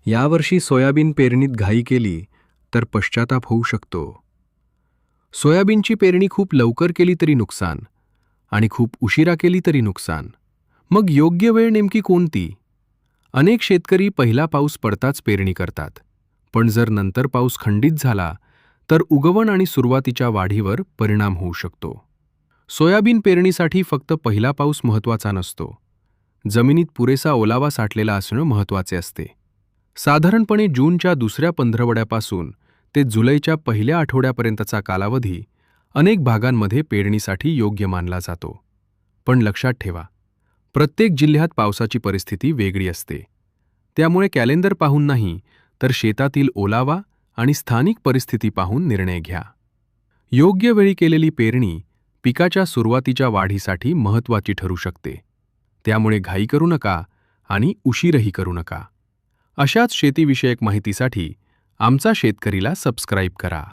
यावर्षी सोयाबीन पेरणीत घाई केली तर पश्चाताप होऊ शकतो. सोयाबीनची पेरणी खूप लवकर केली तरी नुकसान आणि खूप उशिरा केली तरी नुकसान. मग योग्य वेळ नेमकी कोणती? अनेक शेतकरी पहिला पाऊस पडताच पेरणी करतात. पण जर नंतर पाऊस खंडित झाला तर उगवण आणि सुरुवातीच्या वाढीवर परिणाम होऊ शकतो. सोयाबीन पेरणीसाठी फक्त पहिला पाऊस महत्त्वाचा नसतो. जमिनीत पुरेसा ओलावा साठलेला असणं महत्त्वाचे असते. साधारणपणे जूनच्या दुसऱ्या पंधरवड्यापासून ते जुलैच्या पहिल्या आठवड्यापर्यंतचा कालावधी अनेक भागांमध्ये पेरणीसाठी योग्य मानला जातो. पण लक्षात ठेवा, प्रत्येक जिल्ह्यात पावसाची परिस्थिती वेगळी असते. त्यामुळे कॅलेंडर पाहून नाही तर शेतातील ओलावा आणि स्थानिक परिस्थिती पाहून निर्णय घ्या. योग्य वेळी केलेली पेरणी पिकाच्या सुरुवातीच्या वाढीसाठी महत्त्वाची ठरू शकते. त्यामुळे घाई करू नका आणि उशीरही करू नका. अशाच शेतीविषयक माहितीसाठी आमचा शेतकरीला सबस्क्राईब करा.